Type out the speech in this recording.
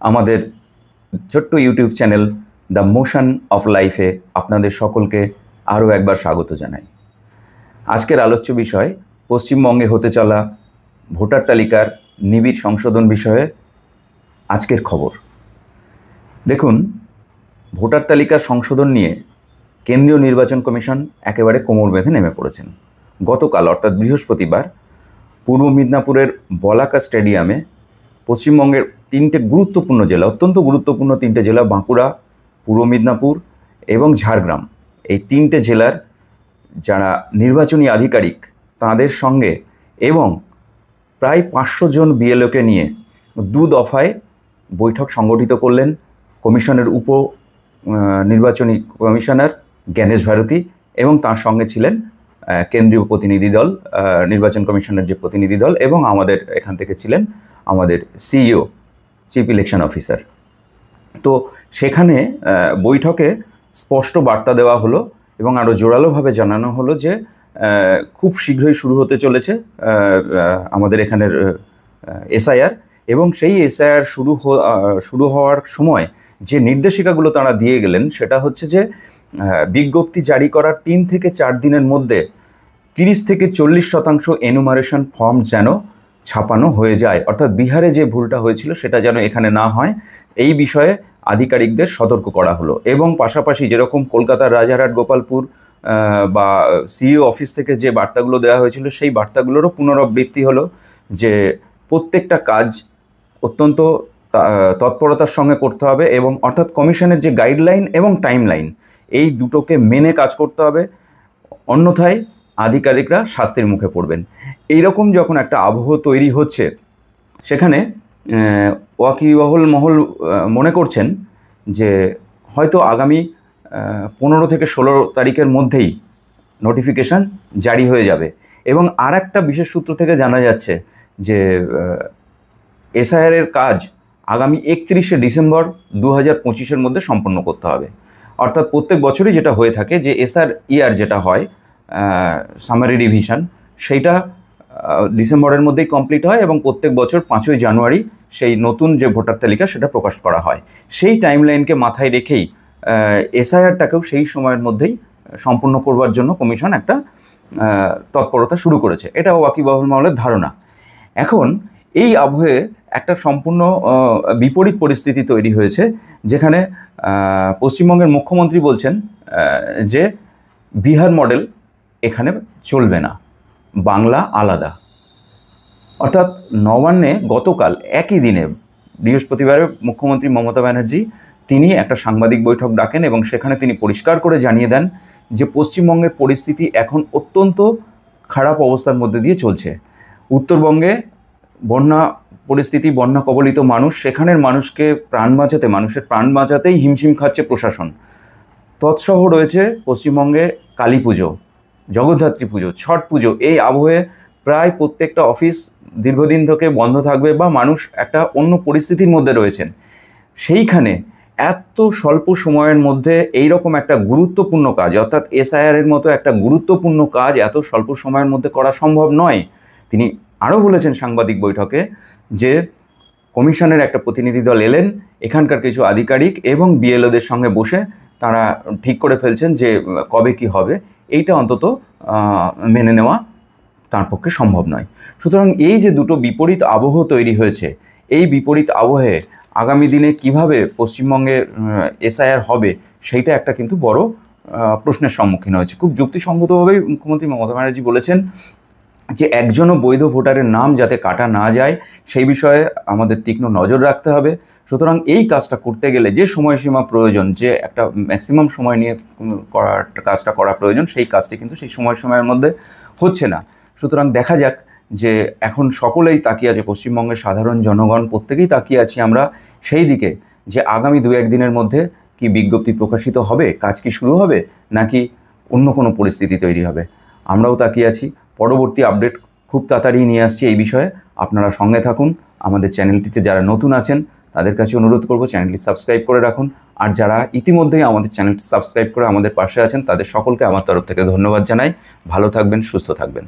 আমাদের ছোট্ট YouTube channel the motion of লাইফে আপনাদের সকলকে আরও একবার স্বাগত জানাই। আজকের আলোচ্য বিষয় পশ্চিমবঙ্গে হতে চলা ভোটার তালিকার নিবিড় সংশোধন বিষয়ে আজকের খবর। দেখুন, ভোটার তালিকার সংশোধন নিয়ে কেন্দ্রীয় নির্বাচন কমিশন একেবারে কোমর বেঁধে নেমে পড়েছেন। গতকাল অর্থাৎ বৃহস্পতিবার পূর্ব মিদনাপুরের বলাকা স্টেডিয়ামে পশ্চিমবঙ্গের তিনটে গুরুত্বপূর্ণ জেলা, অত্যন্ত গুরুত্বপূর্ণ তিনটে জেলা, বাঁকুড়া, পূর্ব মিদনাপুর এবং ঝাড়গ্রাম, এই তিনটে জেলার যারা নির্বাচনী আধিকারিক তাদের সঙ্গে এবং প্রায় 500 জন বিএলওকে নিয়ে 2 দফায় বৈঠক সংগঠিত করলেন কমিশনের নির্বাচনী কমিশনার জ্ঞানেশ ভারতী এবং তার সঙ্গে ছিলেন কেন্দ্রীয় প্রতিনিধি দল, নির্বাচন কমিশনের যে প্রতিনিধি দল, এবং আমাদের এখান থেকে ছিলেন আমাদের সিইও, চিফ ইলেকশন অফিসার। তো সেখানে বৈঠকে স্পষ্ট বার্তা দেওয়া হলো এবং আরও জোরালোভাবে জানানো হলো যে খুব শীঘ্রই শুরু হতে চলেছে আমাদের এখানের এসআইআর, এবং সেই এসআইআর শুরু হওয়ার সময় যে নির্দেশিকাগুলো তারা দিয়ে গেলেন সেটা হচ্ছে যে বিজ্ঞপ্তি জারি করার 3 থেকে 4 দিনের মধ্যে 30 থেকে 40% এনুমারেশন ফর্ম যেন ছাপানো হয়ে যায়, অর্থাৎ বিহারে যে ভুলটা হয়েছিল সেটা যেন এখানে না হয়, এই বিষয়ে আধিকারিকদের সতর্ক করা হলো। এবং পাশাপাশি যেরকম কলকাতার রাজারহাট, গোপালপুর বা সিইও অফিস থেকে যে বার্তাগুলো দেওয়া হয়েছিল সেই বার্তাগুলোরও পুনরাবৃত্তি হলো যে প্রত্যেকটা কাজ অত্যন্ত তৎপরতার সঙ্গে করতে হবে, এবং অর্থাৎ কমিশনের যে গাইডলাইন এবং টাইমলাইন এই দুটোকে মেনে কাজ করতে হবে, অন্যথায় আধিকারিকরা শাস্তির মুখে পড়বেন। এইরকম যখন একটা আবহ তৈরি হচ্ছে, সেখানে ওয়াকিবহুল মহল মনে করছেন যে হয়তো আগামী 15 থেকে 16 তারিখের মধ্যেই নোটিফিকেশান জারি হয়ে যাবে। এবং আর একটা বিশেষ সূত্র থেকে জানা যাচ্ছে যে এসআইআরের কাজ আগামী 31শে ডিসেম্বর 2025-এর মধ্যে সম্পন্ন করতে হবে। অর্থাৎ প্রত্যেক বছরই যেটা হয়ে থাকে যে এসআইআর যেটা হয় সামারি রিভিশন, সেইটা ডিসেম্বরের মধ্যেই কমপ্লিট হয় এবং প্রত্যেক বছর 5ই জানুয়ারি সেই নতুন যে ভোটার তালিকা সেটা প্রকাশ করা হয়। সেই টাইমলাইনকে মাথায় রেখেই এসআইআরটাকেও সেই সময়ের মধ্যেই সম্পূর্ণ করবার জন্য কমিশন একটা তৎপরতা শুরু করেছে, এটা ওয়াকিবহুল মহলের ধারণা। এখন এই আবহে একটা সম্পূর্ণ বিপরীত পরিস্থিতি তৈরি হয়েছে, যেখানে পশ্চিমবঙ্গের মুখ্যমন্ত্রী বলছেন যে বিহার মডেল এখানে চলবে না, বাংলা আলাদা। অর্থাৎ নবান্নে গতকাল একই দিনে বৃহস্পতিবারে মুখ্যমন্ত্রী মমতা ব্যানার্জি তিনি একটা সাংবাদিক বৈঠক ডাকেন এবং সেখানে তিনি পরিষ্কার করে জানিয়ে দেন যে পশ্চিমবঙ্গের পরিস্থিতি এখন অত্যন্ত খারাপ অবস্থার মধ্যে দিয়ে চলছে। উত্তরবঙ্গে বন্যা পরিস্থিতি, বন্যা কবলিত মানুষ, সেখানের মানুষের প্রাণ বাঁচাতেই হিমশিম খাচ্ছে প্রশাসন। তৎসহ রয়েছে পশ্চিমবঙ্গে কালী পুজো, জগদ্ধাত্রী পুজো, ছট পুজো, এই আবহে প্রায় প্রত্যেকটা অফিস দীর্ঘদিন থেকে বন্ধ থাকবে বা মানুষ একটা অন্য পরিস্থিতির মধ্যে রয়েছেন। সেইখানে এত স্বল্প সময়ের মধ্যে এই রকম একটা গুরুত্বপূর্ণ কাজ, অর্থাৎ এসআইআরের মতো একটা গুরুত্বপূর্ণ কাজ এত স্বল্প সময়ের মধ্যে করা সম্ভব নয়। তিনি আরও বলেছেন সাংবাদিক বৈঠকে যে কমিশনের একটা প্রতিনিধি দল এলেন, এখানকার কিছু আধিকারিক এবং বিএলওদের সঙ্গে বসে তারা ঠিক করে ফেলছেন যে কবে কি হবে, এইটা অন্তত মেনে নেওয়া তার পক্ষে সম্ভব নয়। সুতরাং এই যে দুটো বিপরীত আবহ তৈরি হয়েছে, এই বিপরীত আবহে আগামী দিনে কিভাবে পশ্চিমবঙ্গে এসআইআর হবে সেইটা একটা কিন্তু বড় প্রশ্নের সম্মুখীন হয়েছে। খুব যুক্তিসঙ্গতভাবেই মুখ্যমন্ত্রী মমতা ব্যানার্জি বলেছেন যে একজনও বৈধ ভোটারের নাম যাতে কাটা না যায় সেই বিষয়ে আমাদের তীক্ষ্ণ নজর রাখতে হবে। সুতরাং এই কাজটা করতে গেলে যে সময়সীমা প্রয়োজন, যে একটা ম্যাক্সিমাম সময় নিয়ে কাজটা করা প্রয়োজন, সেই কাজটি কিন্তু সেই সময়সীমার মধ্যে হচ্ছে না। সুতরাং দেখা যাক যে এখন সকলেই তাকিয়ে আছে, পশ্চিমবঙ্গের সাধারণ জনগণ প্রত্যেকেই তাকিয়ে আছি আমরা সেই দিকে যে আগামী 2-1 দিনের মধ্যে কি বিজ্ঞপ্তি প্রকাশিত হবে, কাজ কি শুরু হবে, নাকি অন্য কোনো পরিস্থিতি তৈরি হবে। আমরাও তাকিয়ে আছি। পরবর্তী আপডেট খুব তাড়াতাড়ি নিয়ে আসছি এই বিষয়ে, আপনারা সঙ্গে থাকুন। আমাদের চ্যানেলটিতে যারা নতুন আছেন তাদের কাছে অনুরোধ করব চ্যানেলটি সাবস্ক্রাইব করে রাখুন, আর যারা ইতিমধ্যেই আমাদের চ্যানেলটি সাবস্ক্রাইব করে আমাদের পাশে আছেন তাদের সকলকে আমার তরফ থেকে ধন্যবাদ জানাই। ভালো থাকবেন, সুস্থ থাকবেন।